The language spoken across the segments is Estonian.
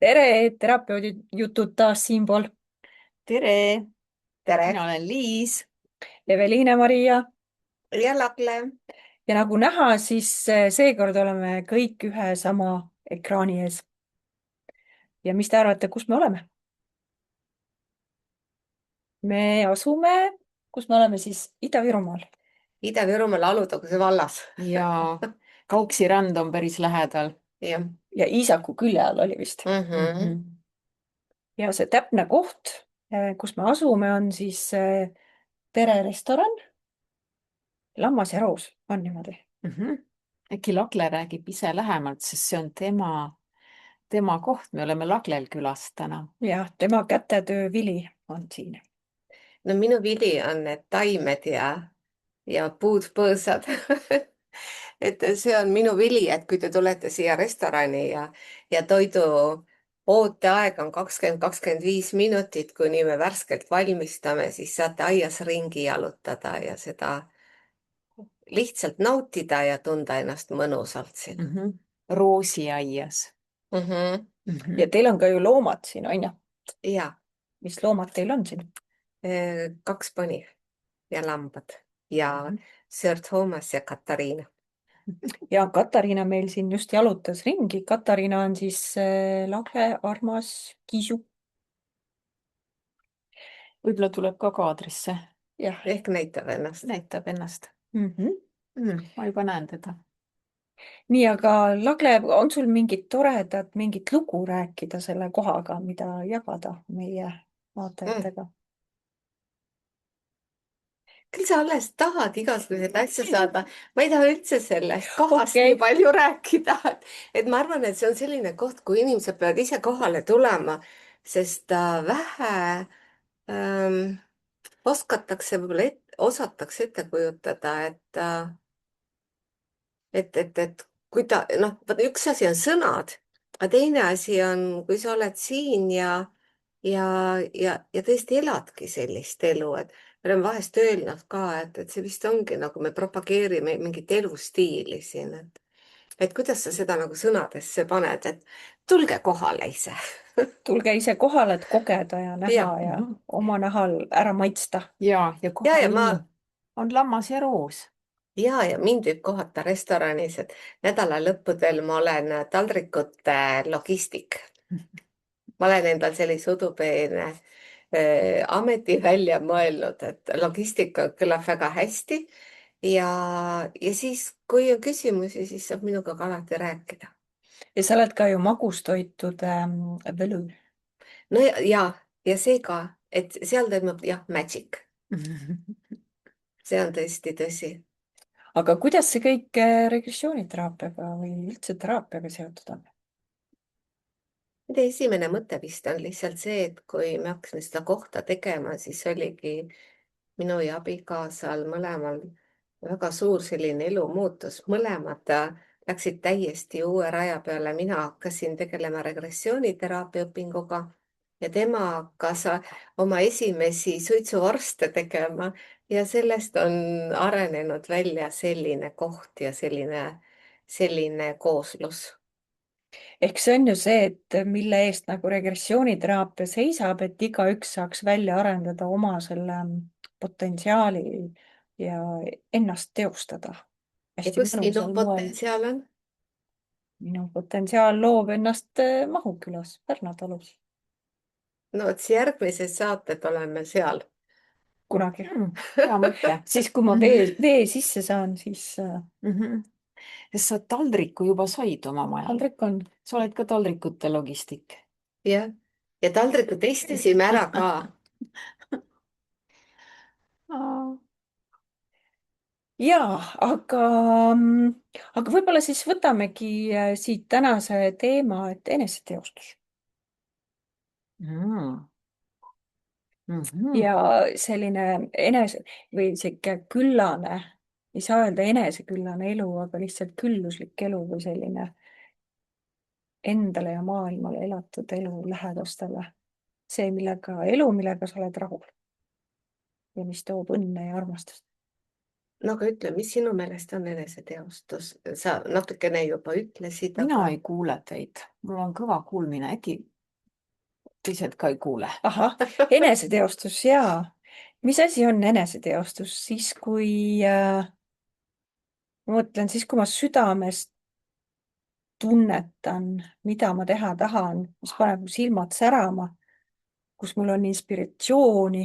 tere, terapeudi jutud taas siinpool. Tere, tere! mina olen Liis. Eveliina-Maria. Ja Lagle. Ja nagu näha, siis seekord oleme kõik ühe sama ekraani ees. Ja mis te arvate, kus me oleme? Me asume, kus me oleme siis Ida-Virumaal. Ida-Virumaal Alutaguse vallas. Ja Kauksi rand on päris lähedal. Jah. Ja Iisaku külje all oli vist. Mhm. Ja see täpne koht, kus me asume, on siis pererestoran Lammas ja Roos, on niimoodi. Mhm. Äkki Lagle räägib ise lähemalt, sest see on tema koht. Me oleme Laglel külas täna. Ja tema kätetöö vili on siin. No minu vili on need taimed ja puud-põõsad. et see on minu vili, et kui te tulete siia restorani ja toidu ooteaeg on 20–25 minutit, kuni me värskelt valmistame, siis saate aias ringi jalutada ja seda lihtsalt nautida ja tunda ennast mõnusalt siin. Roosiaias. Ja teil on ka ju loomad siin, on ju? Ja Mis loomad teil on siin? 2 poni ja lambad ja Sir Thomas ja Katariina. Ja Katariina meil siin just jalutas ringi. Katariina on siis lage, armas kiisu. Võib-olla tuleb ka kaadrisse. Jah. Ehk näitab ennast. Näitab ennast. Ma juba näen teda. Nii, aga Lagle, on sul mingit lugu rääkida selle kohaga, mida jagada meie vaatajatega? Küll sa alles tahad igasuguseid asju saada. Ma ei taha üldse sellest kohast Okei. nii palju rääkida. Et ma arvan, et see on selline koht, kui inimesed peavad ise kohale tulema, sest vähe osatakse ette kujutada, et kui ta, noh, üks asi on sõnad, aga teine asi on, kui sa oled siin ja tõesti eladki sellist elu, et me oleme vahest öelnud ka, et see vist ongi nagu me propageerime mingit elustiili siin, et kuidas sa seda nagu sõnadesse paned, et tulge kohale ise. Tulge ise kohale, et kogeda ja näha ja oma nahal ära maitsta. Ja ja kohal ma on Lammas ja Roos. ja mind võib kohata restoranis, et nädalalõppudel ma olen taldrikute logistik. Ma olen endal sellise udupeene ameti välja mõelnud, et logistika kõlab väga hästi ja siis, kui on küsimusi, siis saab minuga ka alati rääkida. Ja sa oled ka ju magustoitude võlu. No ja see ka, et seal toimub jah, magic. See on tõesti tõsi. Aga kuidas see kõik regressiooniteraapiaga või üldse teraapiaga seotud on? Nende esimene mõte vist on lihtsalt see, et kui me hakkasime seda kohta tegema, siis oligi minu ja abikaasal mõlemal väga suur selline elumuutus. Mõlemad läksid täiesti uue raja peale. Mina hakkasin tegelema regressiooniteraapia õpinguga ja tema hakkas oma esimesi suitsuvorste tegema ja sellest on arenenud välja selline koht ja selline kooslus. Ehk see on ju see, et mille eest nagu regressiooniteraapia seisab, et igaüks saaks välja arendada oma selle potentsiaali ja ennast teostada. Ja Hästi kus sinu mõnusal moel. potentsiaal on? Minu potentsiaal loob ennast Mahukülas, Pärna talus. No vot, siis järgmises saated oleme seal. Kunagi. Hea mõte. Siis, kui ma vee sisse saan, siis Sest sa taldriku juba said oma majal. taldrik on. Sa oled ka taldrikute logistik. Jah, ja taldriku testisime ära ka. Jaa, aga võib-olla siis võtamegi siit tänase teema, et eneseteostus. Ja selline või sihuke küllane, ei saa öelda eneseküllane elu, aga lihtsalt külluslik elu või selline endale ja maailmale elatud elu lähedastele. See, millega sa oled rahul ja mis toob õnne ja armastust. no aga ütle, mis sinu meelest on eneseteostus? Sa natukene juba ütlesid, mina aga ei kuule teid, mul on kõva kuulmine, äkki teised ka ei kuule. ahah, eneseteostus jaa. Mis asi on eneseteostus? Siis, kui ma mõtlen, siis kui ma südamest tunnetan, mida ma teha tahan, mis paneb mu silmad särama, kus mul on inspiratsiooni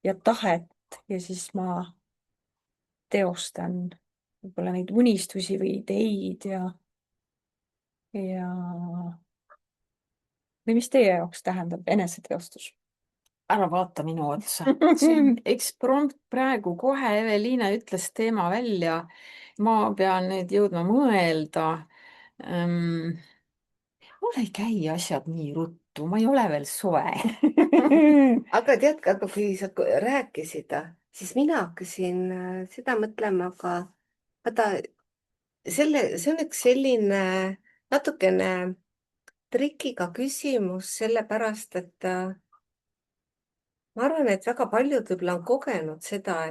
ja tahet ja siis ma teostan võib-olla neid unistusi või ideid ja või mis teie jaoks tähendab eneseteostus? Ära vaata minu otsa. See on eksprompt praegu kohe, Eveliina ütles teema välja. Ma pean nüüd jõudma mõelda. Mul ei käi asjad nii ruttu, ma ei ole veel soe. aga tead, aga kui sa rääkisid, siis mina hakkasin seda mõtlema, aga vaata, see on üks selline natukene trikiga küsimus, sellepärast et ma arvan, et väga paljud võib-olla on kogenud seda,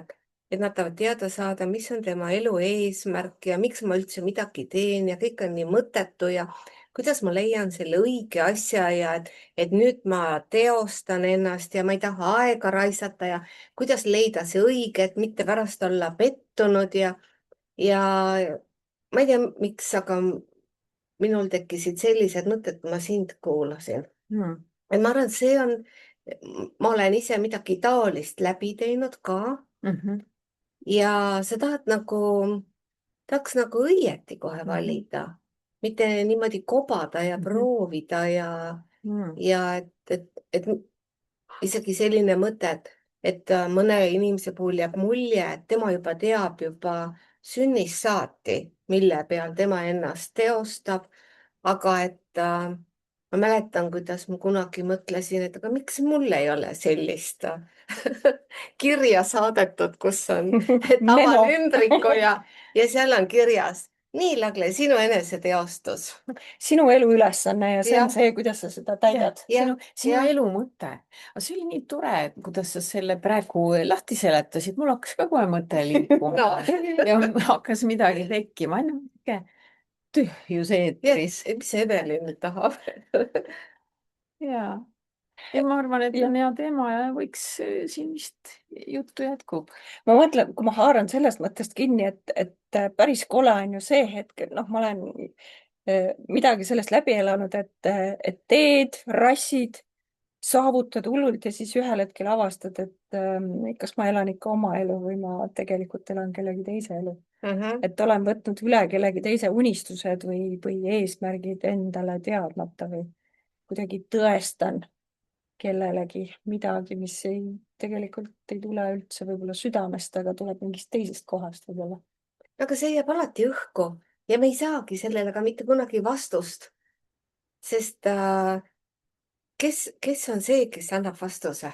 et nad tahavad teada saada, mis on tema elu eesmärk ja miks ma üldse midagi teen ja kõik on nii mõttetu ja kuidas ma leian selle õige asja ja et nüüd ma teostan ennast ja ma ei taha aega raisata ja kuidas leida see õige, et mitte pärast olla pettunud ja ma ei tea, miks, aga minul tekkisid sellised mõtted, kui ma sind kuulasin. Et ma arvan, et see on, ma olen ise midagi taolist läbi teinud ka ja sa tahaks nagu õieti kohe valida, mitte niimoodi kobada ja proovida ja et isegi selline mõte, et mõne inimese puhul jääb mulje, et tema juba teab juba sünnist saati, mille peal tema ennast teostab, aga et ma mäletan, kuidas ma kunagi mõtlesin, et aga miks mul ei ole sellist kirja saadetud, kus on, et avan Memo. ümbriku ja seal on kirjas, nii, Lagle, sinu eneseteostus. sinu eluülesanne ja see on Jah. see, kuidas sa seda täidad. Sinu jah. elu mõte. Aga see oli nii tore, kuidas sa selle praegu lahti seletasid. Mul hakkas ka kohe mõte liikuma No. ja hakkas midagi tekkima. Tühjus eetris. Mis Evelin nüüd tahab? Ja ma arvan, et Ja. on hea teema ja võiks siin vist juttu jätkub. ma mõtlen, kui ma haaran sellest mõttest kinni, et päris kole on ju see hetk, et noh, ma olen midagi sellest läbi elanud, et teed, rassid, saavutad hullult ja siis ühel hetkel avastad, et kas ma elan ikka oma elu või ma tegelikult elan kellegi teise elu. Et olen võtnud üle kellegi teise unistused või eesmärgid endale teadmata või kuidagi tõestan kellelegi midagi, mis tegelikult ei tule üldse võib-olla südamest, aga tuleb mingist teisest kohast võib-olla. aga see jääb alati õhku ja me ei saagi sellele ka mitte kunagi vastust, sest kes on see, kes annab vastuse?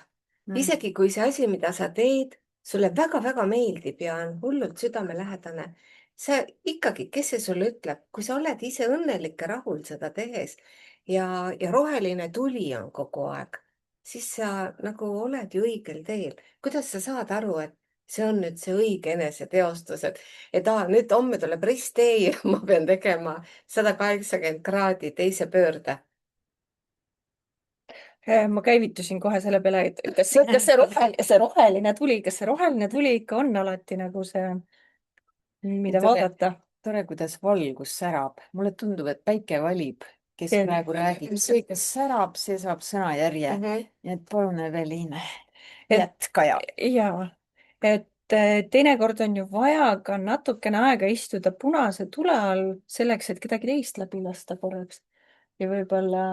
Isegi kui see asi, mida sa teed, sulle väga-väga meeldib ja on hullult südamelähedane, sa ikkagi, kes see sulle ütleb, kui sa oled ise õnnelik ja rahul seda tehes ja roheline tuli on kogu aeg, siis sa nagu oled ju õigel teel. kuidas sa saad aru, et see on nüüd see õige eneseteostus, et nüüd homme tuleb risttee ja ma pean tegema 180 kraadi teise pöörde. Ma käivitusin kohe selle peale, et kas see roheline tuli ikka on alati nagu see, mida Tore. vaadata. Tore, kuidas valgus särab. Mulle tundub, et päike valib, kes Jah. praegu räägib. See, kes särab, see saab sõnajärje. Nii et palun, Eveliine, jätka ja. Jaa, et teinekord on ju vaja ka natukene aega istuda punase tule all selleks, et kedagi teist läbi lasta korraks. Ja võib-olla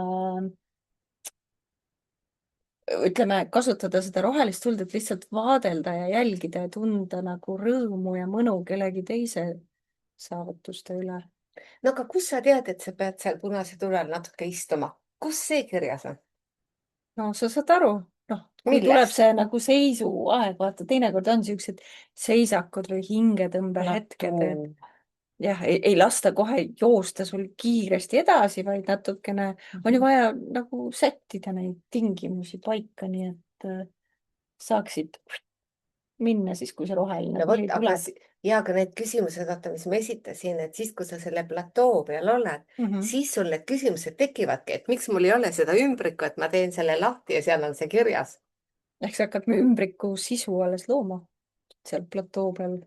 ütleme, kasutada seda rohelist tuld, et lihtsalt vaadelda ja jälgida ja tunda nagu rõõmu ja mõnu kellegi teise saavutuste üle. no aga kust sa tead, et sa pead seal punase tule all natuke istuma? kus see kirjas on? No sa saad aru, noh, kui Millest? tuleb see nagu seisuaeg, vaata, teinekord on siuksed seisakud või hingetõmbehetked, et jah, ei lasta kohe joosta sul kiiresti edasi, vaid natukene on ju vaja nagu sättida neid tingimusi paika, nii et saaksid minna siis, kui see roheline no vot, tuli aga tuleb. ja ka need küsimused, vaata, mis ma esitasin, et siis, kui sa selle platoo peal oled, siis sul need küsimused tekivadki, et miks mul ei ole seda ümbrikku, et ma teen selle lahti ja seal on see kirjas. ehk sa hakkad ümbriku sisu alles looma seal platoo peal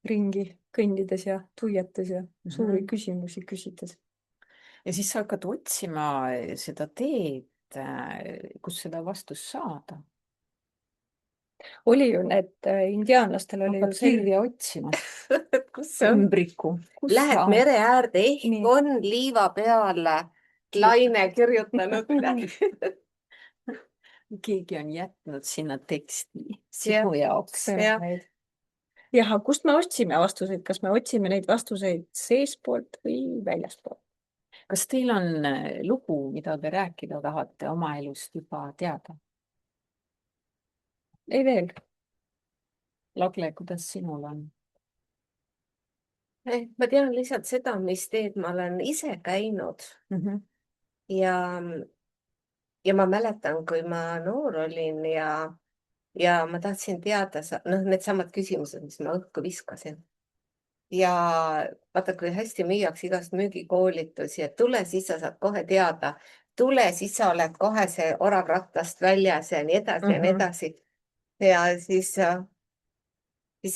ringi kõndides ja tuiates ja suuri küsimusi küsides. Ja siis sa hakkad otsima seda teed, kus seda vastust saada. Oli ju need indiaanlastel oli Hakkad ju see, kirja otsima, kus see on? ümbriku, kus Lähed sa mere äärde, ehk Nii. on liiva peale Laine kirjutanud midagi. keegi on jätnud sinna teksti Jah. sinu jaoks. Jah. jah, kust me otsime vastuseid, kas me otsime neid vastuseid seestpoolt või väljaspoolt? Kas teil on lugu, mida te rääkida tahate oma elust juba teada? Ei veel. Lagle, kuidas sinul on? Ma tean lihtsalt seda, mis teed ma olen ise käinud ja ma mäletan, kui ma noor olin ja ma tahtsin teada, needsamad küsimused, mis ma õhku viskasin. Ja vaata, kui hästi müüakse igast müügikoolitusi, et tule, siis sa saad kohe teada, tule, siis sa oled kohe see orav rattast väljas ja nii edasi ja nii edasi. Ja siis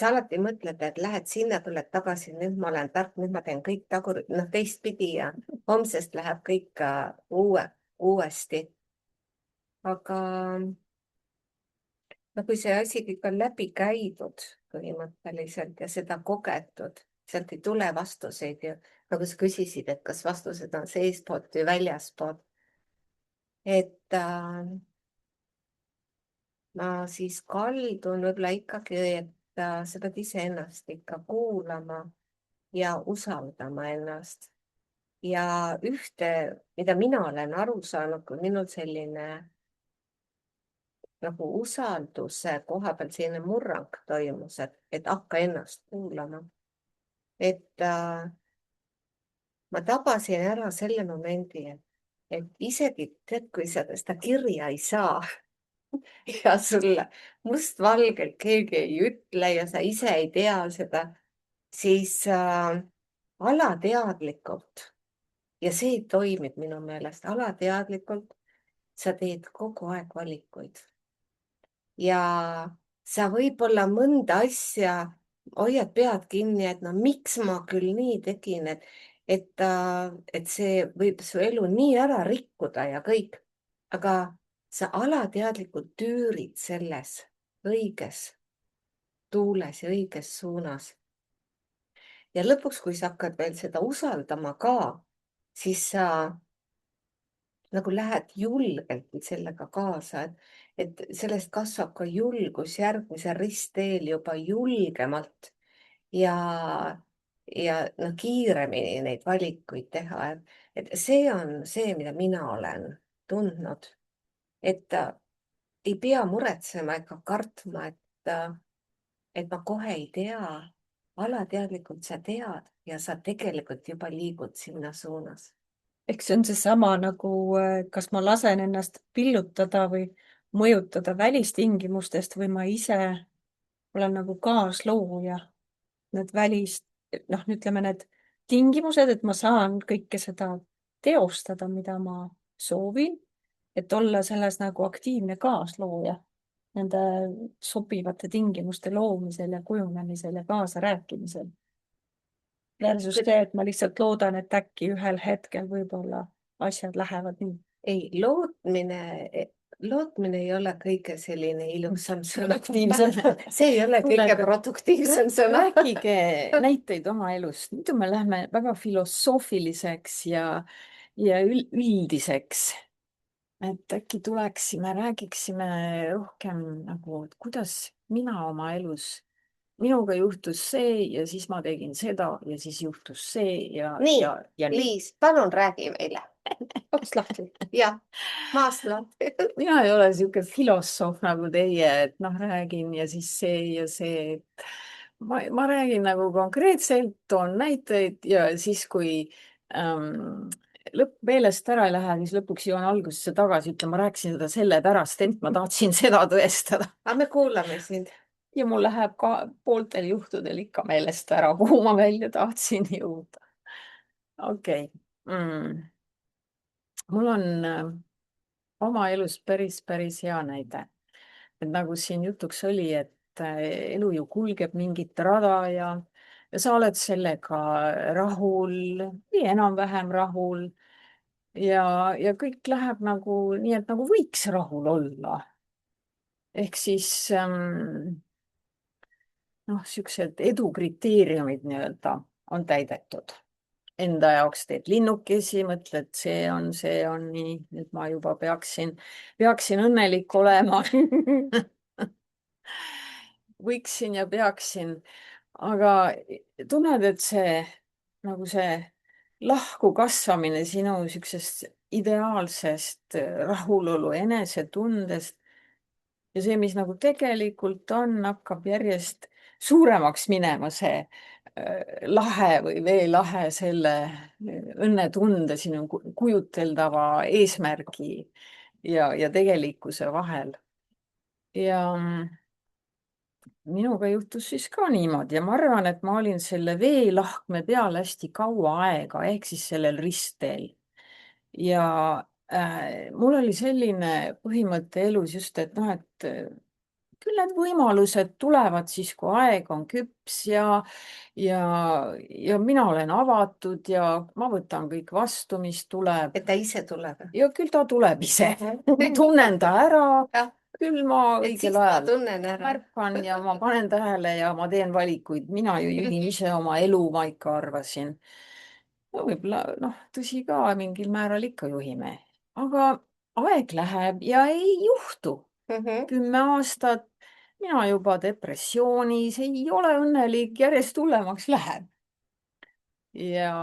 alati mõtled, et lähed sinna, tuled tagasi, nüüd ma olen tark, nüüd ma teen kõik teistpidi ja homsest läheb kõik uuesti. Aga kui see asi kõik on läbi käidud põhimõtteliselt ja seda kogetud, sealt ei tule vastuseid ja nagu sa küsisid, et kas vastused on seestpoolt või väljaspoolt. Et ma siis kaldun võib-olla ikkagi, et sa pead iseennast ikka kuulama ja usaldama ennast. Ja ühte, mida mina olen aru saanud, kui minul selline nagu usalduse koha peal selline murrang toimus, et hakka ennast kuulama. Et ma tabasin ära selle momendi, et isegi tead, kui sa seda kirja ei saa ja sulle mustvalgelt keegi ei ütle ja sa ise ei tea seda, siis alateadlikult ja see toimib minu meelest alateadlikult, sa teed kogu aeg valikuid. Ja sa võib-olla mõnda asja hoiad pead kinni, et no miks ma küll nii tegin, et see võib su elu nii ära rikkuda ja kõik, aga sa alateadlikult tüürid selles õiges tuules ja õiges suunas. Ja lõpuks, kui sa hakkad veel seda usaldama ka, siis sa nagu lähed julgelt sellega kaasa, et sellest kasvab ka julgus järgmisel ristteel juba julgemalt ja kiiremini neid valikuid teha. Et see on see, mida mina olen tundnud, et ei pea muretsema ega kartma, et ma kohe ei tea. Alateadlikult sa tead ja sa tegelikult juba liigud sinna suunas. Eks see on seesama nagu, kas ma lasen ennast pillutada või mõjutada välistingimustest või ma ise olen nagu kaaslooja. Need ütleme need tingimused, et ma saan kõike seda teostada, mida ma soovin, et olla selles nagu aktiivne kaaslooja nende sobivate tingimuste loomisel ja kujunemisel ja kaasarääkimisel. Versus see, et ma lihtsalt loodan, et äkki ühel hetkel võib-olla asjad lähevad nii. Ei, lootmine ei ole kõige selline ilusam sõna. See ei ole kõige produktiivsem sõna. Rääkige näiteid oma elust. Muidu me läheme väga filosoofiliseks ja üldiseks. Et äkki räägiksime rohkem nagu, et kuidas mina oma elus, minuga juhtus see ja siis ma tegin seda ja siis juhtus see ja nii, ja Liis, palun räägi meile. Oks lahti. Jah, maast lahti. Mina ei ole siuke filosoof nagu teie, et räägin ja siis see ja see. Ma räägin nagu konkreetselt, toon näiteid ja siis, kui lõpp meelest ära ei lähe, siis lõpuks jõuan algusesse tagasi, ütlen, ma rääkisin seda sellepärast, et ma tahtsin seda tõestada. Aga me kuulame sind. ja mul läheb ka pooltel juhtudel ikka meelest ära, kuhu ma välja tahtsin jõuda. okei mul on oma elust päris hea näide. Et nagu siin jutuks oli, et elu ju kulgeb mingit rada ja sa oled sellega rahul või enam-vähem rahul ja kõik läheb nagu nii, et nagu võiks rahul olla. Ehk siis noh, siuksed edu kriteeriumid nii-öelda on täidetud. Enda jaoks teed linnukesi, mõtled, see on nii, nüüd ma juba peaksin õnnelik olema võiksin ja peaksin, aga tunned, et see lahku kasvamine sinu siuksest ideaalsest rahulolu enesetundest ja see, mis nagu tegelikult on, hakkab järjest suuremaks minema, see lahe või veelahe selle õnnetunde sinu kujuteldava eesmärgi ja tegelikkuse vahel. Ja minuga juhtus siis ka niimoodi ja ma arvan, et ma olin selle veelahkme peal hästi kaua aega, ehk siis sellel ristteel. Ja mul oli selline põhimõte elus just, et noh, et küll need võimalused tulevad siis, kui aeg on küps ja mina olen avatud ja ma võtan kõik vastu, mis tuleb. et ta ise tuleb. Ja küll ta tuleb ise. Tunnen ta ära. Küll ma õigel ajal märkan ja ma panen tähele ja ma teen valikuid. Mina ju juhin ise oma elu, ma ikka arvasin. No võib-olla, noh, tõsi ka, mingil määral ikka juhime. Aga aeg läheb ja ei juhtu. 10 aastat, mina juba depressioonis, ei ole õnnelik, järjest hullemaks läheb. Ja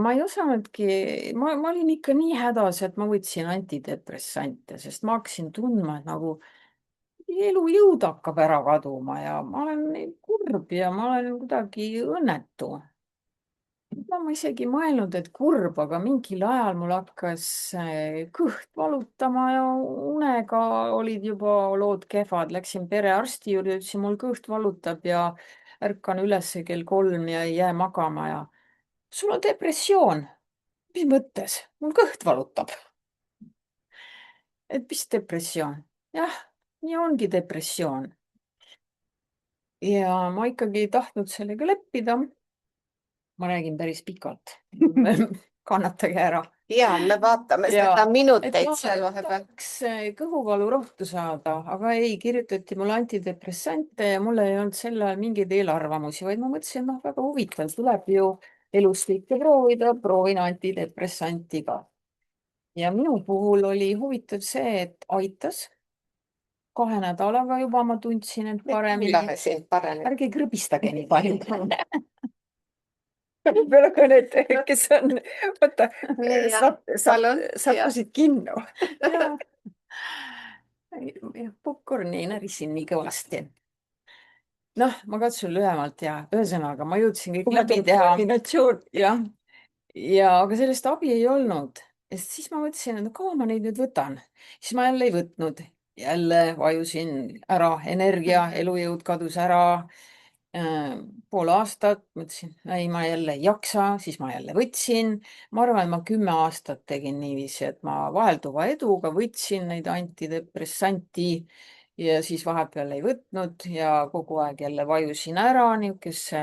ma ei osanudki, ma olin ikka nii hädas, et ma võtsin antidepressante, sest ma hakkasin tundma, et nagu elujõud hakkab ära kaduma ja ma olen kurb ja ma olen kuidagi õnnetu. Ma isegi mõelnud, et kurb, aga mingil ajal mul hakkas kõht valutama ja unega olid juba lood kehvad. Läksin perearsti juurde, ütlesin, mul kõht valutab ja ärkan üles kell 3 ja ei jää magama ja sul on depressioon. Mis mõttes? Mul kõht valutab. Et mis depressioon? Jah, nii ongi depressioon. Ja ma ikkagi ei tahtnud sellega leppida. Ma räägin päris pikalt. Kannatage ära. Ja me vaatame seda minuteid seal vahepeal. Kõhuvalurohtu saada, aga ei, kirjutati mulle antidepressante ja mul ei olnud sel ajal mingeid eelarvamusi, vaid ma mõtlesin, noh, väga huvitav, tuleb ju elus kõike proovida, proovin antidepressanti ka. Ja minu puhul oli huvitav see, et aitas. 2 nädalaga juba ma tundsin end paremini. Ärge krõbistage nii palju. Võib-olla ka need, kes on, võta, sattusid kinno. Popcorni närisin nii kõvasti. Noh, ma katsun lühemalt ja ühesõnaga ma jõudsin kõik läbi teha. Ja aga sellest abi ei olnud. Ja siis ma mõtlesin, et kaua ma neid nüüd võtan. Siis ma jälle ei võtnud. Jälle vajusin ära, energia, elujõud kadus ära. Pool aastat mõtlesin, ei, ma jälle ei jaksa, siis ma jälle võtsin. Ma arvan, et ma 10 aastat tegin niiviisi, et ma vahelduva eduga võtsin neid antidepressanti ja siis vahepeal ei võtnud ja kogu aeg jälle vajusin ära niisugusesse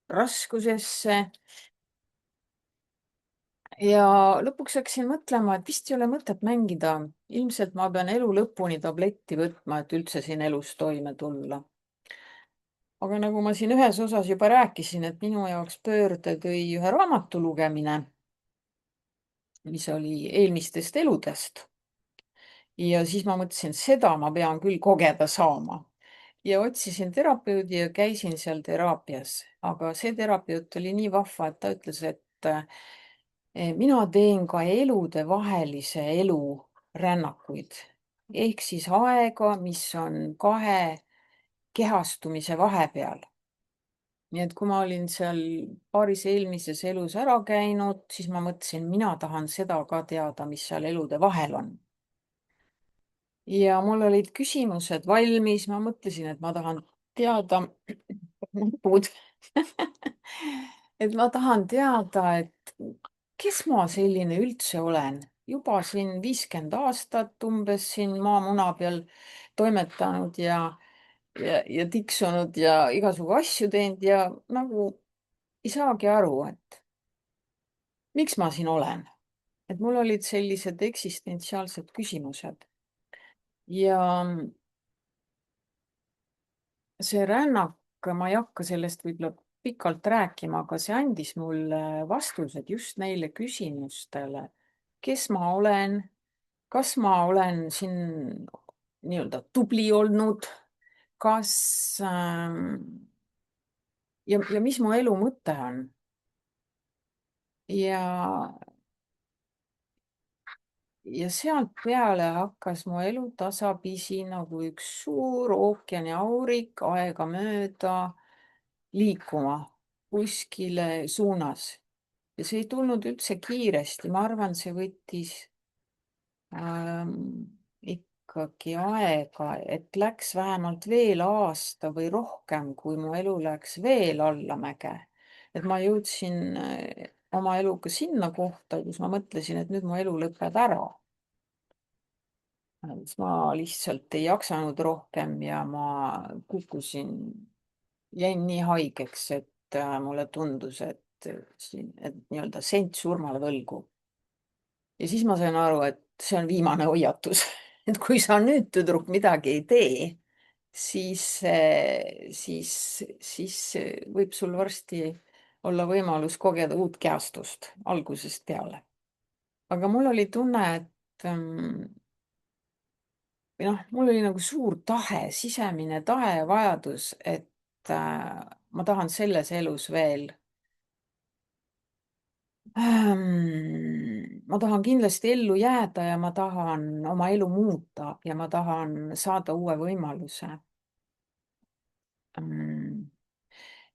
raskusesse. Ja lõpuks hakkasin mõtlema, et vist ei ole mõtet mängida. Ilmselt ma pean elu lõpuni tabletti võtma, et üldse siin elus toime tulla. Aga nagu ma siin ühes osas juba rääkisin, et minu jaoks pöörde tõi ühe raamatu lugemine, mis oli eelmistest eludest. Ja siis ma mõtlesin, seda ma pean küll kogeda saama. Ja otsisin terapeudi ja käisin seal teraapias. Aga see terapeut oli nii vahva, et ta ütles, et mina teen ka elude vahelise elu rännakuid. Ehk siis aega, mis on 2 kehastumise vahepeal. Nii et kui ma olin seal paaris eelmises elus ära käinud, siis ma mõtlesin, mina tahan seda ka teada, mis seal elude vahel on. ja mul olid küsimused valmis, ma mõtlesin, et ma tahan teada, nupud et ma tahan teada, et kes ma selline üldse olen. Juba siin 50 aastat umbes siin maamuna peal toimetanud ja tiksunud ja igasugu asju teinud ja nagu ei saagi aru, et miks ma siin olen. Et mul olid sellised eksistentsiaalsed küsimused. Ja see rännak, ma ei hakka sellest võib-olla pikalt rääkima, aga see andis mulle vastused just neile küsimustele. Kes ma olen? Kas ma olen siin nii-öelda tubli olnud? Kas ja mis mu elu mõte on? Ja sealt peale hakkas mu elu tasapisi nagu üks suur ookeaniaurik aegamööda liikuma kuskile suunas. Ja see ei tulnud üldse kiiresti, ma arvan, see võttis ähm, ikkagi aega, et läks vähemalt veel aasta või rohkem, kui mu elu läks veel allamäge. Et ma jõudsin oma eluga sinna kohta, kus ma mõtlesin, et nüüd mu elu lõpeb ära. Siis ma lihtsalt ei jaksanud rohkem ja ma kukkusin, jäin nii haigeks, et mulle tundus, et nii-öelda sent surmale võlgu. Ja siis ma sain aru, et see on viimane hoiatus, et kui sa nüüd, tüdruk, midagi ei tee, siis võib sul varsti olla võimalus kogeda uut käestust algusest peale. Aga mul oli tunne, et või noh, mul oli nagu suur tahe, sisemine tahe ja vajadus, et ma tahan selles elus veel. Ma tahan kindlasti ellu jääda ja ma tahan oma elu muuta ja ma tahan saada uue võimaluse.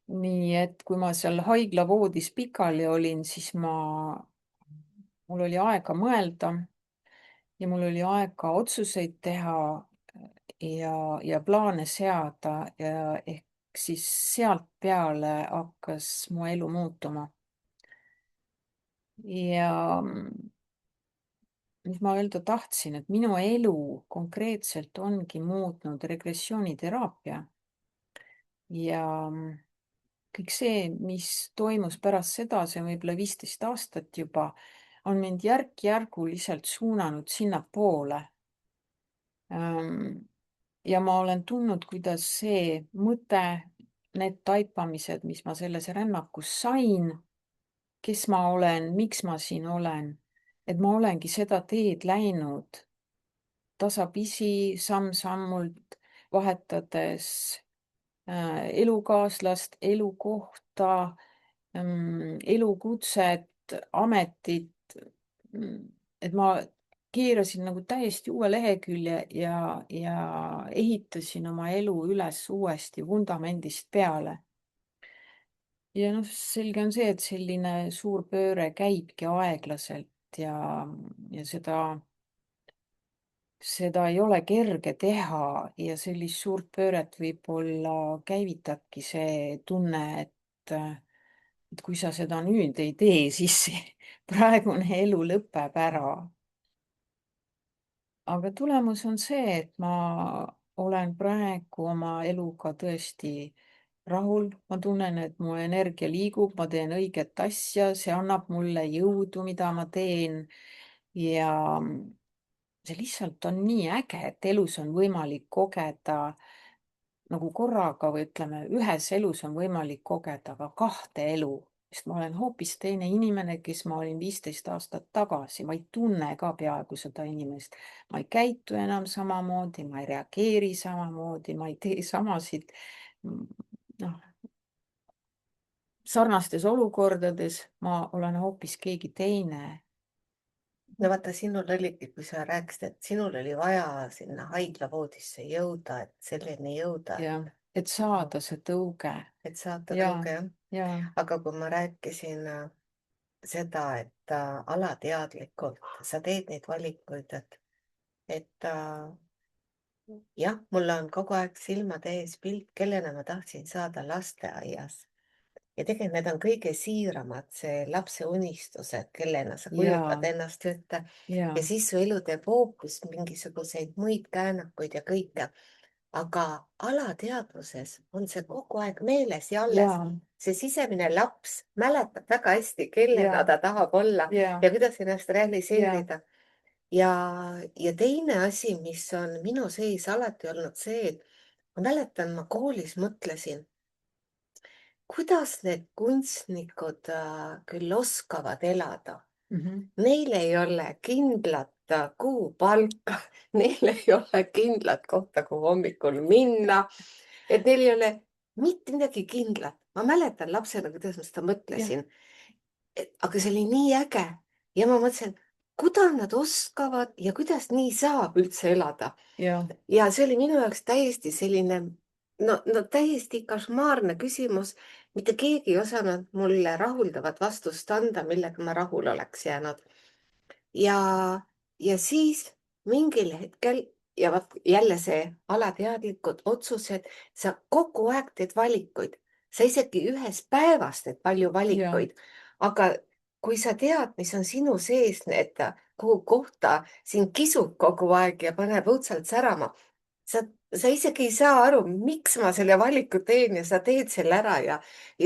Nii et kui ma seal haiglavoodis pikali olin, siis mul oli aega mõelda ja mul oli aega otsuseid teha ja plaane seada ja ehk siis sealt peale hakkas mu elu muutuma. Ja mis ma öelda tahtsin, et minu elu konkreetselt ongi muutnud regressiooniteraapia ja kõik see, mis toimus pärast seda, see on võib-olla 15 aastat juba, on mind järk-järguliselt suunanud sinnapoole. Ja ma olen tundnud, kuidas see mõte, need taipamised, mis ma selles rännakus sain, kes ma olen, miks ma siin olen, et ma olengi seda teed läinud tasapisi, samm-sammult, vahetades elukaaslast, elukohta, elukutset, ametit. Et ma keerasin nagu täiesti uue lehekülje ja ehitasin oma elu üles uuesti vundamendist peale. Ja noh, selge on see, et selline suur pööre käibki aeglaselt ja seda ei ole kerge teha ja sellist suurt pööret võib-olla käivitabki see tunne, et kui sa seda nüüd ei tee, siis praegune elu lõpeb ära. Aga tulemus on see, et ma olen praegu oma eluga tõesti rahul, ma tunnen, et mu energia liigub, ma teen õiget asja, see annab mulle jõudu, mida ma teen. Ja see lihtsalt on nii äge, et elus on võimalik kogeda nagu korraga või ütleme, ühes elus on võimalik kogeda ka kahte elu, sest ma olen hoopis teine inimene, kes ma olin 15 aastat tagasi, ma ei tunne ka peaaegu seda inimest. Ma ei käitu enam samamoodi, ma ei reageeri samamoodi, ma ei tee samasid, noh, sarnastes olukordades ma olen hoopis keegi teine. no vaata, sinul oligi, kui sa rääkisid, et sinul oli vaja sinna haiglavoodisse jõuda, et selleni jõuda, Ja et saada see tõuge. et saada Ja, tõuge, jah. ja, Aga kui ma rääkisin seda, et alateadlikult sa teed neid valikuid, et jah, mul on kogu aeg silmade ees pilt, kellena ma tahtsin saada lasteaias. Ja tegelikult need on kõige siiramad, see lapse unistused, kellena sa kujutad Jaa, ennast ette ja jaa, siis su elu teeb hoopis mingisuguseid muid käänakuid ja kõike. Aga alateadvuses on see kogu aeg meeles ja alles. jaa, See sisemine laps mäletab väga hästi, kellena jaa, ta tahab olla jaa, ja kuidas ennast jaa, realiseerida. Ja teine asi, mis on minu sees alati olnud see, et ma mäletan, ma koolis mõtlesin, kuidas need kunstnikud küll oskavad elada. Neil ei ole kindlat kuupalka, neil ei ole kindlat kohta, kuhu hommikul minna, et neil ei ole mitte midagi kindlat. Ma mäletan lapsena, kuidas ma seda jah, mõtlesin, aga see oli nii äge ja ma mõtlesin, kuidas nad oskavad ja kuidas nii saab üldse elada. jah, Ja see oli minu jaoks täiesti selline, no täiesti košmaarne küsimus. Mitte keegi ei osanud mulle rahuldavat vastust anda, millega ma rahul oleks jäänud. Ja siis mingil hetkel ja vot jälle see alateadlikud otsused, sa kogu aeg teed valikuid. Sa isegi ühes päevas teed palju jah, valikuid, aga kui sa tead, mis on sinu sees, need, kuhu kohta sind kisub kogu aeg ja paneb õudselt särama, sa isegi ei saa aru, miks ma selle valiku teen ja sa teed selle ära ja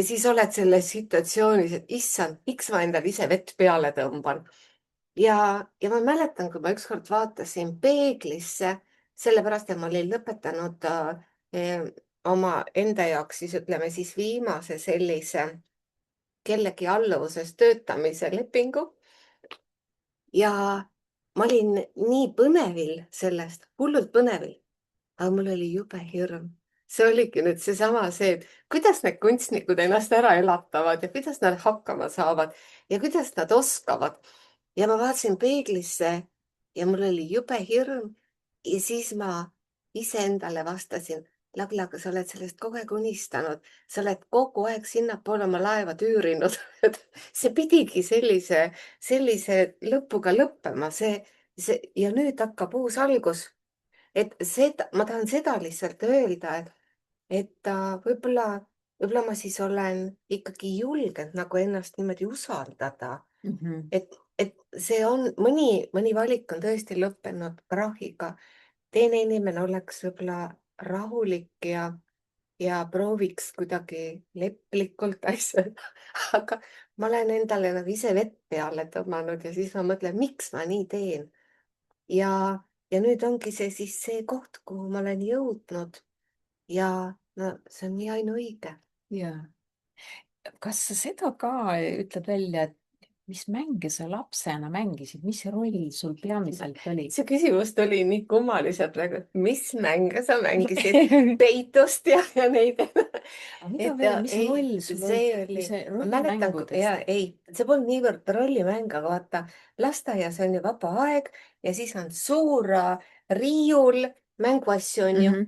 siis oled selles situatsioonis, et issand, miks ma endale ise vett peale tõmban. Ja ma mäletan, kui ma ükskord vaatasin peeglisse, sellepärast et ma olin lõpetanud oma enda jaoks siis ütleme siis viimase sellise kellegi alluvuses töötamise lepingu ja ma olin nii põnevil sellest, hullult põnevil, aga mul oli jube hirm. See oligi nüüd seesama see, et kuidas need kunstnikud ennast ära elatavad ja kuidas nad hakkama saavad ja kuidas nad oskavad. Ja ma vaatasin peeglisse ja mul oli jube hirm ja siis ma iseendale vastasin, Lagla, aga sa oled sellest kogu aeg unistanud, sa oled kogu aeg sinnapoole oma laeva tüürinud. See pidigi sellise lõpuga lõppema, ja nüüd hakkab uus algus. Et seda, ma tahan seda lihtsalt öelda, et võib-olla ma siis olen ikkagi julgenud nagu ennast niimoodi usaldada, et see on, mõni valik on tõesti lõppenud krahiga. Teine inimene oleks võib-olla rahulik ja prooviks kuidagi leplikult asjad, aga ma olen endale nagu ise vett peale tõmmanud ja siis ma mõtlen, miks ma nii teen. Ja nüüd ongi see siis see koht, kuhu ma olen jõudnud ja no see on nii ainuõige. jah. Kas sa seda ka ütled välja, et mis mänge sa lapsena mängisid, mis roll sul peamiselt oli? See küsimus tuli nii kummaliselt praegu, et mis mänge sa mängisid, peitust ja neid. Aga mida veel, mis ei, roll sul see oli, oli, mis see ma mäletan, rollimängudest? ja ei, see polnud niivõrd rollimäng, aga vaata, lasteaias on ju vaba aeg ja siis on suur riiul, mänguasju on ju.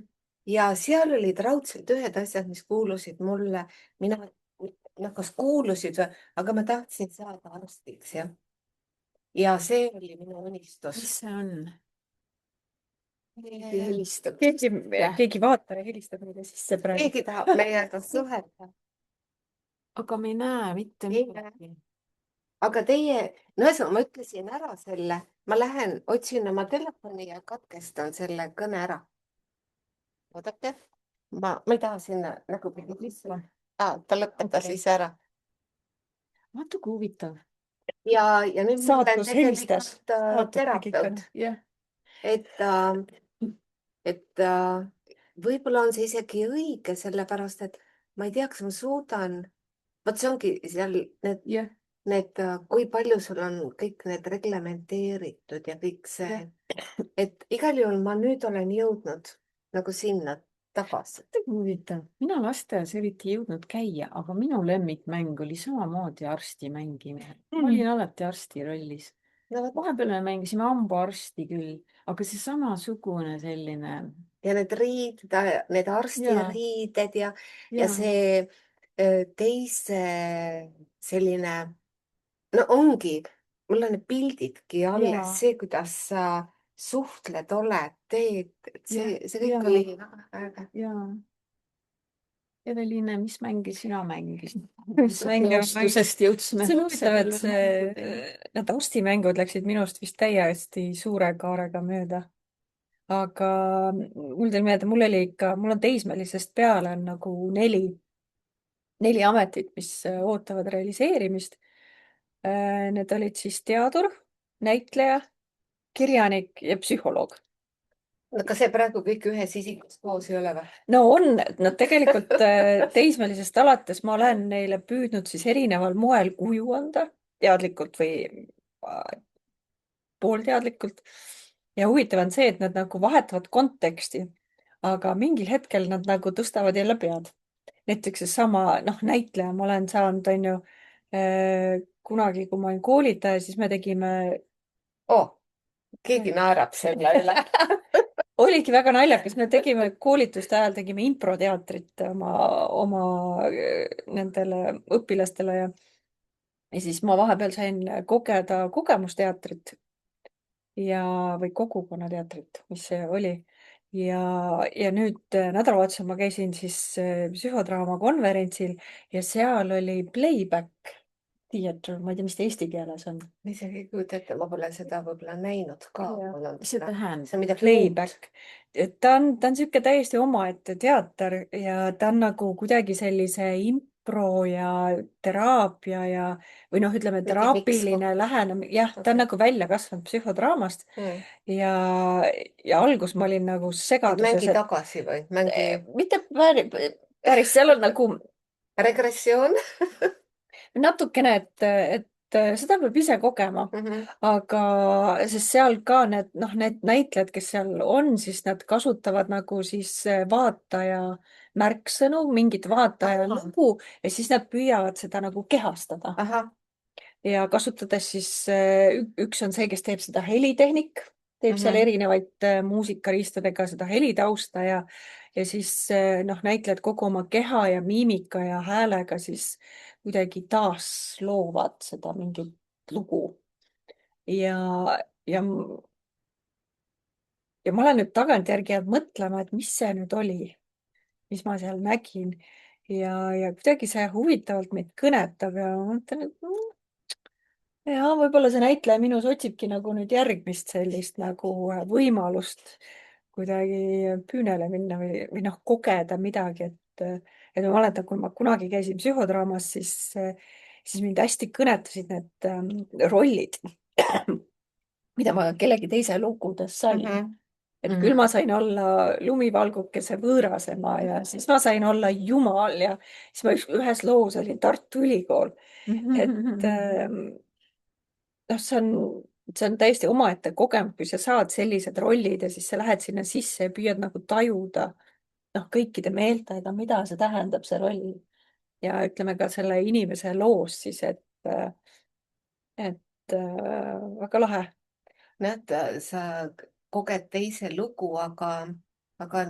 Ja seal olid raudselt ühed asjad, mis kuulusid mulle. Mina, kas kuulusid, aga ma tahtsin saada arstiks, jah. Ja see oli minu unistus. Mis see on? Keegi helistab. keegi vaatab ja helistab meile sisse praegu. Keegi tahab meiega suhelda. Aga me ei näe mitte Ei midagi. Aga teie, no ühesõnaga ma ütlesin ära selle, ma lähen otsin oma telefoni ja katkestan selle kõne ära. Oodake, ma ei taha sinna nagu sisse. Ta lõpetas Okei. ise ära. Vaata kui huvitav. Ja nüüd ma olen Saatus helistas. tegelikult terapeut. Jah. Et võib-olla on see isegi õige, sellepärast et ma ei tea, kas ma suudan, vot see ongi seal Jah. need, kui palju sul on kõik need reglementeeritud ja kõik see, et igal juhul ma nüüd olen jõudnud nagu sinna tagasi. Huvitav. Mina lasteaias eriti ei jõudnud käia, aga minu lemmikmäng oli samamoodi arsti mängimine. Ma olin alati arsti rollis. No vot, Vahepeal me mängisime hambaarsti küll, aga see samasugune selline. ja need arstiriided ja see teise selline, no ongi, mul on need pildidki alles, Jaa. see, kuidas sa suhtled, oled, teed, et see kõik ja, oli väga äge. ja. Eveline, mis mänge sina mängisid? Mis mänge ma Reostusest jõudsime. see on huvitav, et need arstimängud läksid minust vist täiesti suure kaarega mööda. Aga mul tuli meelde, mul on teismelisest peale on nagu neli ametit, mis ootavad realiseerimist. Need olid siis teadur, näitleja, kirjanik ja psühholoog. no kas see praegu kõik ühes isikus koos ei ole või? No on, nad tegelikult teismelisest alates ma olen neile püüdnud siis erineval moel kuju anda, teadlikult või poolteadlikult. Ja huvitav on see, et nad nagu vahetavad konteksti, aga mingil hetkel nad nagu tõstavad jälle pead. Näiteks seesama, noh, näitleja ma olen saanud, on ju, kunagi, kui ma olin koolitaja, siis me tegime, Keegi naerab selle üle. oligi väga naljakas, me tegime koolituste ajal tegime improteatrit oma nendele õpilastele ja siis ma vahepeal sain kogeda kogemusteatrit või kogukonnateatrit, mis see oli. ja nüüd nädalavahetusel ma käisin siis psühhodraama konverentsil ja seal oli playback theater, ma ei tea, mis ta eesti keeles on. ma isegi ei kujuta ette, ma pole seda võib-olla näinud ka. Mis see tähendab? see on midagi uut. Playback. ta on niisugune täiesti omaette teater ja ta on nagu kuidagi sellise impro ja teraapia või noh, ütleme Mingi teraapiline lähenemine, jah, ta on nagu välja kasvanud psühhodraamast ja, ja alguses ma olin nagu segaduses, mängi tagasi või mängi mitte päris, seal on nagu regressioon. natukene, et seda peab ise kogema, aga sest seal ka need näitlejad, kes seal on, siis nad kasutavad nagu siis vaataja märksõnu, mingit vaataja lugu ja siis nad püüavad seda nagu kehastada. Ja kasutades siis üks on see, kes teeb seda helitehnik, teeb seal erinevaid muusikariistadega seda helitausta ja siis noh, näitlejad kogu oma keha ja miimika ja häälega siis kuidagi taasloovad seda mingit lugu. ja, ja, ja ma olen nüüd tagantjärgi jäänud mõtlema, et mis see nüüd oli, mis ma seal nägin ja kuidagi see huvitavalt meid kõnetab ja ma mõtlen, et ja võib-olla see näitleja minus otsibki nagu nüüd järgmist sellist nagu võimalust kuidagi püünele minna või noh, kogeda midagi, et ma mäletan, kui ma kunagi käisin psühhodraamas, siis mind hästi kõnetasid need rollid, mida ma kellegi teise lugudes sain. Et küll ma sain olla lumivalgukese võõrasema ja siis ma sain olla jumal ja siis ma ühes loos olin Tartu Ülikool. Et noh, see on täiesti omaette kogemus, kui sa saad sellised rollid ja siis sa lähed sinna sisse ja püüad nagu tajuda noh, kõikide meeltega, mida see tähendab, see roll. Ja ütleme ka selle inimese loos siis, et väga lahe. näed, sa koged teise lugu, aga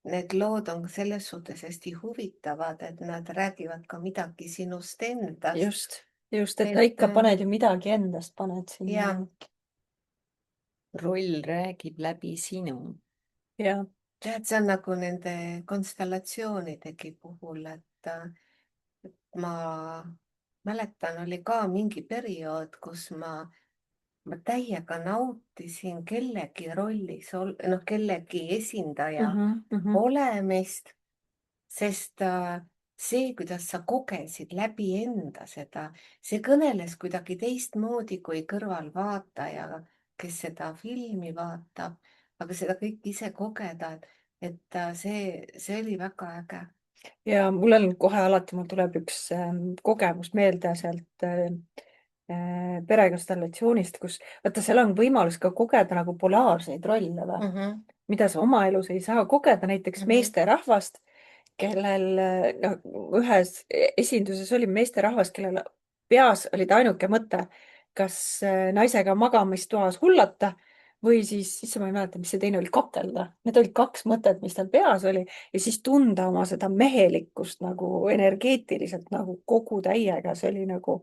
need lood on selles suhtes hästi huvitavad, et nad räägivad ka midagi sinust endast. Just, et ikka paned ju midagi endast, paned sinna. roll räägib läbi sinu. Ja. tead, see on nagu nende konstellatsioonidegi puhul, et ma mäletan, oli ka mingi periood, kus ma täiega nautisin kellegi rollis, noh, kellegi esindaja olemist, sest see, kuidas sa kogesid läbi enda seda, see kõneles kuidagi teistmoodi kui kõrvalvaataja, kes seda filmi vaatab, aga seda kõike ise kogeda, et see oli väga äge. Ja mul on kohe alati, mul tuleb üks kogemus meelde sealt perekonstellatsioonist, kus vaata, seal on võimalus ka kogeda nagu polaarseid rolle või, mida sa oma elus ei saa kogeda, näiteks meesterahvast, kellel noh, ühes esinduses oli meesterahvas, kellel peas olid ainuke mõte, kas naisega magamistoas hullata või siis ma ei mäleta, mis see teine oli, kakelda. Need olid kaks mõtet, mis tal peas oli ja siis tunda oma seda mehelikkust nagu energeetiliselt nagu kogu täiega, see oli nagu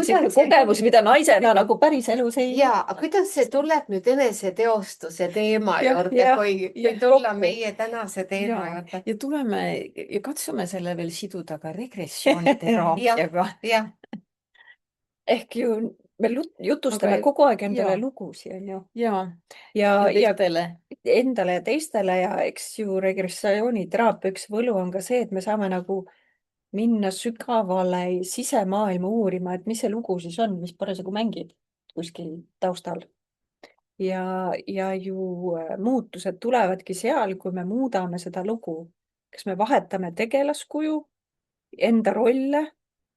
selline kogemus, mida naisena nagu päriselus ei. ja kuidas see tuleb nüüd eneseteostuse teema Jah, juurde, jah, kui jah, tulla kokku. meie tänase teema ja, juurde? ja tuleme ja katsume selle veel siduda ka regressiooniteraapiaga. jah, Ehk ju me jutustame Aga- kogu aeg endale jaa. lugusid, on ju. ja ja teistele. endale ja teistele ja eks ju regressiooniteraapia üks võlu on ka see, et me saame nagu minna sügavale sisemaailma uurima, et mis see lugu siis on, mis parasjagu mängib kuskil taustal. ja ju muutused tulevadki seal, kui me muudame seda lugu. kas me vahetame tegelaskuju, enda rolle,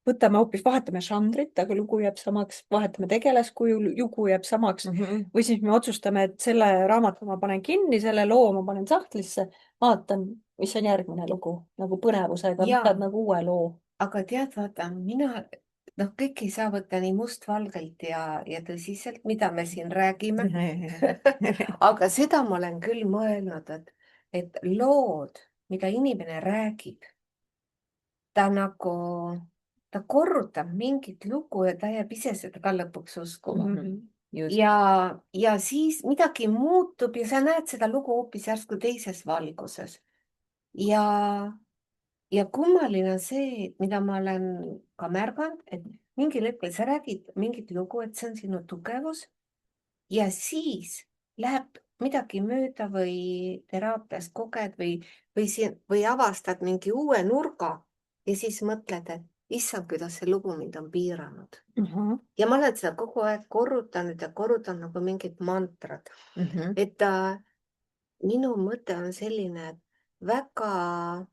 võtame hoopis, vahetame žanrit, aga lugu jääb samaks, vahetame tegelaskuju, lugu jääb samaks. Või siis me otsustame, et selle raamatu ma panen kinni, selle loo ma panen sahtlisse, vaatan, mis on järgmine lugu, nagu põnevusega Jaa. võtad nagu uue loo. aga tead, vaata, kõik ei saa võtta nii mustvalgelt ja tõsiselt, mida me siin räägime. aga seda ma olen küll mõelnud, et lood, mida inimene räägib, ta korrutab mingit lugu ja ta jääb ise seda ka lõpuks uskuma. Just. ja siis midagi muutub ja sa näed seda lugu hoopis järsku teises valguses. ja kummaline on see, et mida ma olen ka märganud, et mingil hetkel sa räägid mingit lugu, et see on sinu tugevus ja siis läheb midagi mööda või teraapias koged või avastad mingi uue nurga ja siis mõtled, et issand, kuidas see lugu mind on piiranud. ja ma olen seda kogu aeg korrutanud ja korrutanud nagu mingit mantrat. et minu mõte on selline, et väga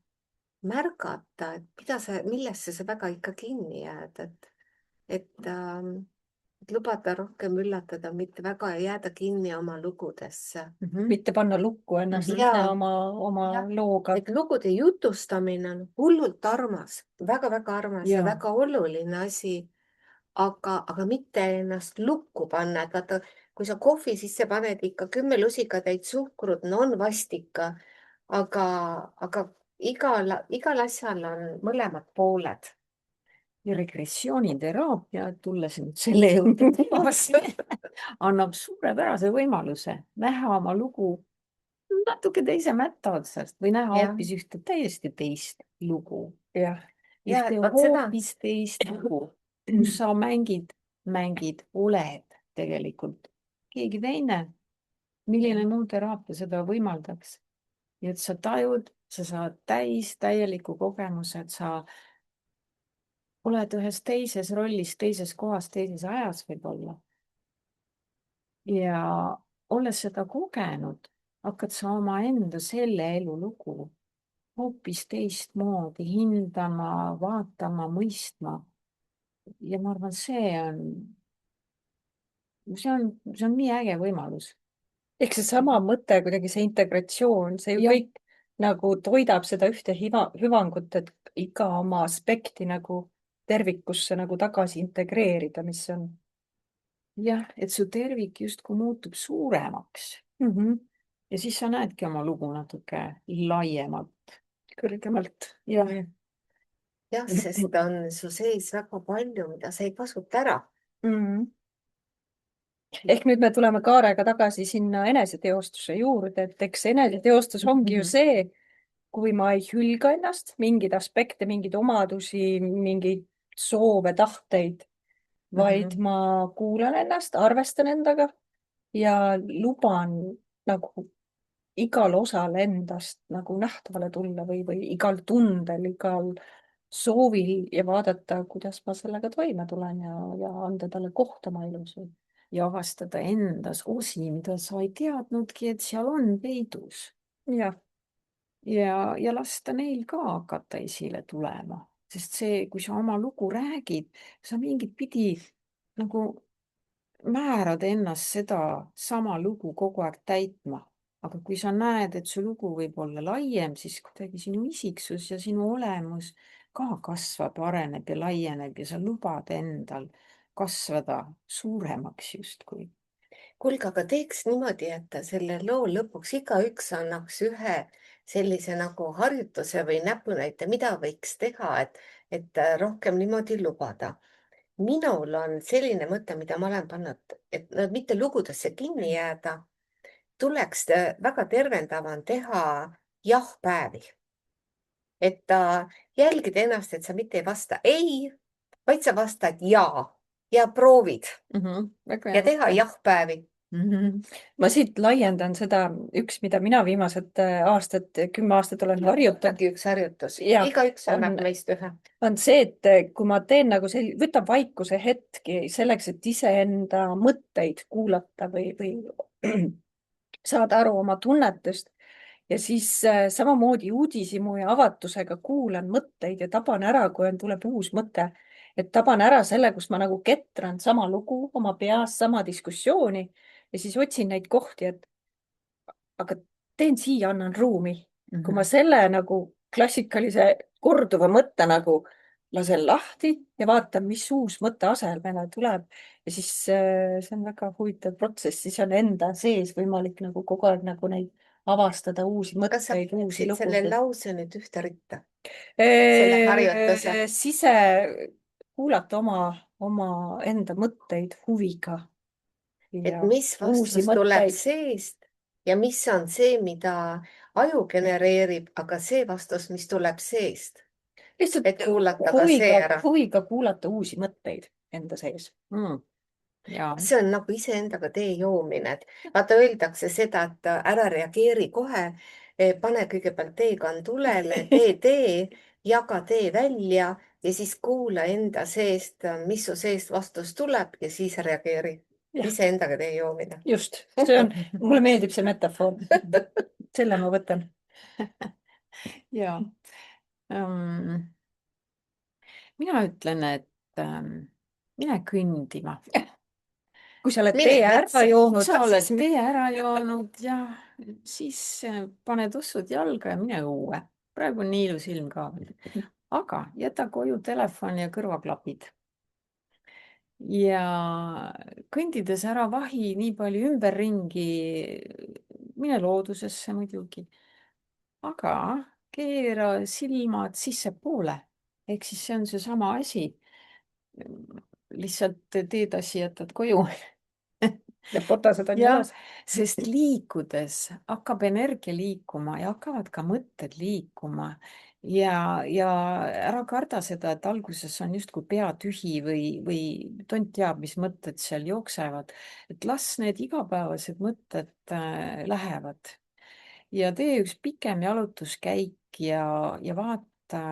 märgata, et millesse sa väga ikka kinni jääd, et lubada rohkem üllatada, mitte väga jääda kinni oma lugudesse. mitte panna lukku ennast ise Jaa. oma Jah. looga. et lugude jutustamine on hullult armas, väga-väga armas ja Jaa. väga oluline asi, aga mitte ennast lukku panna, et vaata, kui sa kohvi sisse paned ikka 10 lusikatäit suhkrut, no on vastik, aga igal asjal on mõlemad pooled. ja regressiooniteraapia, tulles nüüd selle juurde tagasi, annab suurepärase võimaluse näha oma lugu natuke teise mätta otsast või näha Jah. hoopis ühte täiesti teist lugu. jah, Ja, ühte vot seda- hoopis teist lugu, kus sa mängid, oled tegelikult keegi teine. milline muu teraapia seda võimaldaks? ja et sa tajud, sa saad täieliku kogemuse, et sa oled ühes teises rollis, teises kohas, teises ajas võib-olla. ja olles seda kogenud, hakkad sa omaenda selle elulugu hoopis teistmoodi hindama, vaatama, mõistma. ja ma arvan, see on nii äge võimalus. ehk seesama mõte kuidagi, see integratsioon, see ju Jah. kõik nagu toidab seda ühte hüvangut, et iga oma aspekti nagu tervikusse nagu tagasi integreerida, mis on jah, et su tervik justkui muutub suuremaks ja siis sa näedki oma lugu natuke laiemalt. kõrgemalt. jah, jah, sest on su sees väga palju, mida sa ei kasuta ära. ehk nüüd me tuleme Kaarega tagasi sinna eneseteostuse juurde, et eks eneseteostus ongi ju see, kui ma ei hülga ennast, mingeid aspekte, mingeid omadusi, mingeid soove, tahteid, vaid ma kuulan ennast, arvestan endaga ja luban nagu igal osal endast nagu nähtavale tulla või igal tundel, igal soovil ja vaadata, kuidas ma sellega toime tulen ja anda talle koht oma elus. ja avastada endas osi, mida sa ei teadnudki, et seal on peidus. jah, ja lasta neil ka hakata esile tulema, sest see, kui sa oma lugu räägid, sa mingit pidi nagu määrad ennast seda sama lugu kogu aeg täitma. aga kui sa näed, et su lugu võib olla laiem, siis kuidagi sinu isiksus ja sinu olemus ka kasvab, areneb ja laieneb ja sa lubad endal kasvada suuremaks justkui. kuulge, aga teeks niimoodi, et selle loo lõpuks igaüks annaks ühe sellise nagu harjutuse või näpunäite, mida võiks teha, et rohkem niimoodi lubada. minul on selline mõte, mida ma olen pannud, et no mitte lugudesse kinni jääda, tuleks väga tervendav on teha jah-päevi. Et jälgida ennast, et sa mitte ei vasta ei, vaid sa vastad ja proovid Väga ja hea teha mõte. jah-päevi. ma siit laiendan seda, mida mina viimased 10 aastat olen harjutanud, Äkki üks harjutus. Jah, Igaüks annab on- meist ühe. on see, et kui ma teen nagu võtan vaikuse hetki selleks, et iseenda mõtteid kuulata või saada aru oma tunnetest ja siis samamoodi uudishimu ja avatusega kuulan mõtteid ja taban ära, kui tuleb uus mõte. Et taban ära selle, kus ma nagu ketran sama lugu oma peas, sama diskussiooni ja siis otsin neid kohti, et aga teen siia, annan ruumi. Kui ma selle nagu klassikalise korduva mõtte nagu lasen lahti ja vaatan, mis uus mõte asemele tuleb ja siis see on väga huvitav protsess, siis on enda sees võimalik nagu kogu aeg nagu neid avastada, uusi Kas sa mõtteid, uusi paneksid selle lugusid. lause nüüd ühte ritta? Selle harjutuse. Sise kuulata oma enda mõtteid huviga Et ja mis uusi vastus tuleb mõtteid. seest ja mis on see, mida aju genereerib, aga see vastus, mis tuleb seest. Lihtsalt Et kuulata ka see ära. huviga kuulata uusi mõtteid enda sees. Ja. See on nagu iseendaga tee joomine. Vaata, öeldakse seda, et ära reageeri kohe, pane kõigepealt teekand tulele, tee, jaga tee välja ja siis kuula enda seest, mis su seest vastus tuleb ja siis reageeri. Jah. Iseendaga tee joomine. Just, mulle meeldib see metafoor. Selle ma võtan. Ja. Mina ütlen, et mine kõndima. Kui sa oled Mine tee ära metsa. joonud, Sa oled tee ära joonud ja siis pane tussud jalga ja mine õue. Praegu on nii ilus ilm ka. Aga jäta koju telefon ja kõrvaklapid. Ja kõndides ära vahi nii palju ümberringi, mine loodusesse muidugi. Aga keera silmad sissepoole. Ehk siis see on seesama asi. Lihtsalt teetassi jätad koju. ja potased on Jah, jalas. sest liikudes hakkab energia liikuma ja hakkavad ka mõtted liikuma ja ära karda seda, et alguses on justkui pea tühi või tont teab, mis mõtted seal jooksevad, et las need igapäevased mõtted lähevad ja tee üks pikem jalutuskäik ja vaata,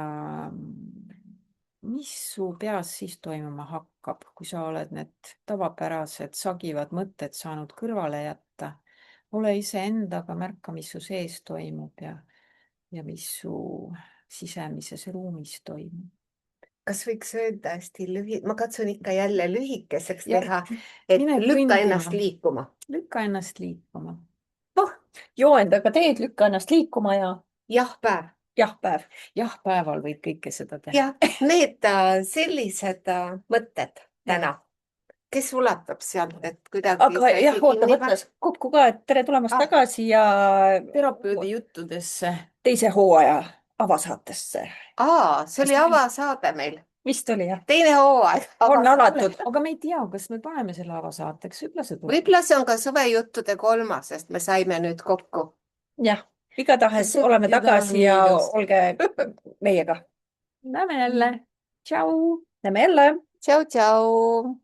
mis su peas siis toimuma hakkab, kui sa oled need tavapärased sagivad mõtted saanud kõrvale jätta. Ole iseendaga, märka, mis su sees toimub ja mis su sisemises ruumis toimub. Kas võiks öelda hästi ma katsun ikka jälle lühikeseks Jah, teha, et mine lükka kõndima. ennast liikuma. Lükka ennast liikuma. Joenda ka teed, lükka ennast liikuma ja Jah-päev. jah-päev. Jah, päeval võid kõike seda teha. Ja need sellised mõtted täna, kes ulatab sealt, et kuidagi Aga jah, oota, võtmes kokku ka, et tere tulemast tagasi ja Terapeudi juttudesse. teise hooaja avasaatesse. See oli avasaade meil. Vist oli jah? Teine hooaeg. On avatud. Aga me ei tea, kas me paneme selle avasaateks. Võib-olla see on ka suvejuttude 3, sest me saime nüüd kokku. Jah, igatahes oleme tagasi ja olge meiega. Näeme jälle. Tšau. Näeme jälle. Tšau, tšau.